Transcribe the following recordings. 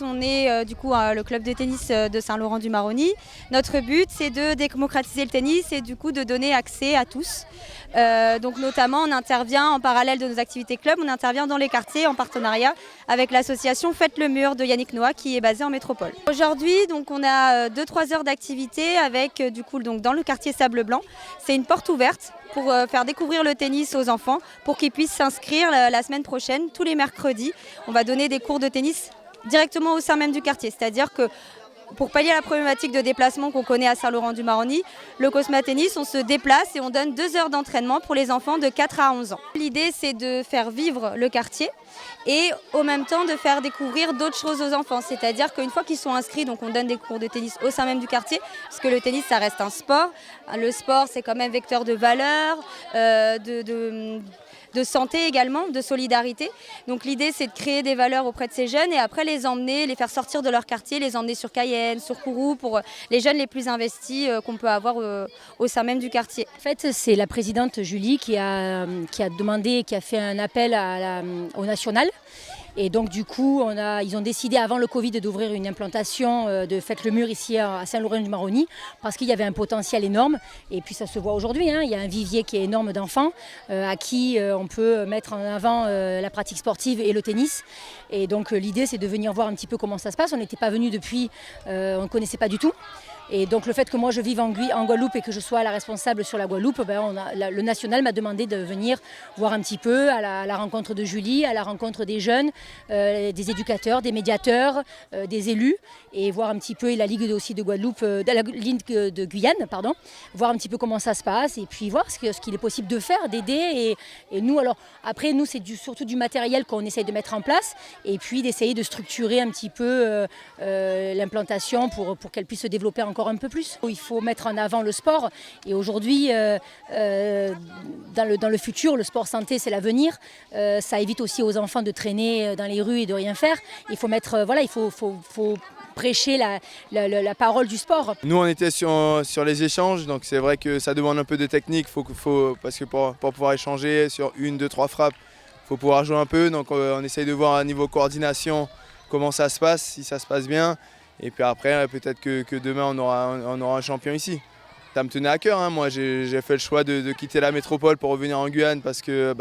On est du coup le club de tennis de Saint-Laurent-du-Maroni. Notre but, c'est de démocratiser le tennis et du coup de donner accès à tous. Donc notamment, on intervient en parallèle de nos activités club, on intervient dans les quartiers en partenariat avec l'association Faites le mur de Yannick Noah qui est basée en métropole. Aujourd'hui, donc on a 2-3 heures d'activité avec du coup donc dans le quartier Sable Blanc. C'est une porte ouverte pour faire découvrir le tennis aux enfants pour qu'ils puissent s'inscrire la semaine prochaine, tous les mercredis. On va donner des cours de tennis directement au sein même du quartier. C'est-à-dire que pour pallier à la problématique de déplacement qu'on connaît à Saint-Laurent-du-Maroni, le Cosma Tennis, on se déplace et on donne 2 heures d'entraînement pour les enfants de 4 à 11 ans. L'idée, c'est de faire vivre le quartier et au même temps de faire découvrir d'autres choses aux enfants. C'est-à-dire qu'une fois qu'ils sont inscrits, donc on donne des cours de tennis au sein même du quartier, parce que le tennis, ça reste un sport. Le sport, c'est quand même vecteur de valeur, de santé également, de solidarité. Donc l'idée, c'est de créer des valeurs auprès de ces jeunes et après les emmener, les faire sortir de leur quartier, les emmener sur Cayenne, sur Kourou, pour les jeunes les plus investis qu'on peut avoir au sein même du quartier. En fait, c'est la présidente Julie qui a demandé, qui a fait un appel au national. Et donc du coup, ils ont décidé avant le Covid d'ouvrir une implantation de Faites le mur ici à Saint-Laurent-du-Maroni parce qu'il y avait un potentiel énorme. Et puis ça se voit aujourd'hui, hein, il y a un vivier qui est énorme d'enfants à qui on peut mettre en avant la pratique sportive et le tennis. Et donc l'idée, c'est de venir voir un petit peu comment ça se passe. On n'était pas venu depuis, on ne connaissait pas du tout. Et donc le fait que moi je vive en Guadeloupe et que je sois la responsable sur la Guadeloupe, le national m'a demandé de venir voir un petit peu à la rencontre de Julie, à la rencontre des jeunes, des éducateurs, des médiateurs, des élus, et voir un petit peu la Ligue aussi de Guadeloupe, la Ligue de Guyane, pardon, voir un petit peu comment ça se passe et puis voir ce qu'il est possible de faire, d'aider. Et nous, alors après nous c'est surtout du matériel qu'on essaye de mettre en place et puis d'essayer de structurer un petit peu l'implantation pour qu'elle puisse se développer encore un peu plus. Il faut mettre en avant le sport et aujourd'hui, dans le futur, le sport santé c'est l'avenir. Ça évite aussi aux enfants de traîner dans les rues et de rien faire. Il faut mettre, il faut prêcher la parole du sport. Nous on était sur les échanges, donc c'est vrai que ça demande un peu de technique, parce que pour pouvoir échanger sur 1, 2, 3 frappes, il faut pouvoir jouer un peu. Donc on essaye de voir à niveau coordination comment ça se passe, si ça se passe bien. Et puis après, peut-être que demain, on aura un champion ici. Ça me tenait à cœur, hein. Moi, j'ai fait le choix de quitter la métropole pour revenir en Guyane parce que,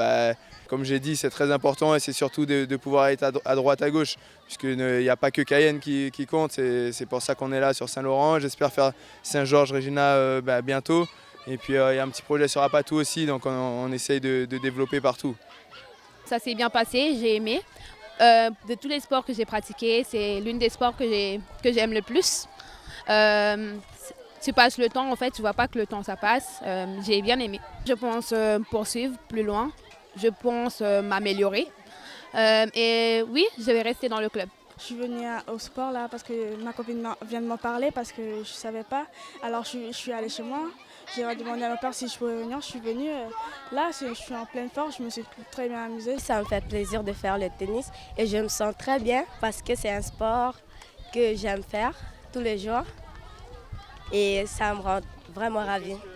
comme j'ai dit, c'est très important et c'est surtout de pouvoir être à droite, à gauche. Puisqu'il n'y a pas que Cayenne qui compte, c'est pour ça qu'on est là sur Saint-Laurent. J'espère faire Saint-Georges, Regina bientôt. Et puis, il y a un petit projet sur Apatou aussi, donc on essaye de développer partout. Ça s'est bien passé, j'ai aimé. De tous les sports que j'ai pratiqués, c'est l'une des sports que j'aime le plus. Tu passes le temps, en fait, tu vois pas que le temps ça passe. J'ai bien aimé. Je pense poursuivre plus loin. Je pense m'améliorer. Et oui, je vais rester dans le club. Je suis venue au sport là parce que ma copine vient de m'en parler parce que je ne savais pas. Alors je suis allée chez moi, j'ai demandé à ma père si je pouvais venir. Je suis venue, là je suis en pleine forme, je me suis très bien amusée. Ça me fait plaisir de faire le tennis et je me sens très bien parce que c'est un sport que j'aime faire tous les jours et ça me rend vraiment ravie.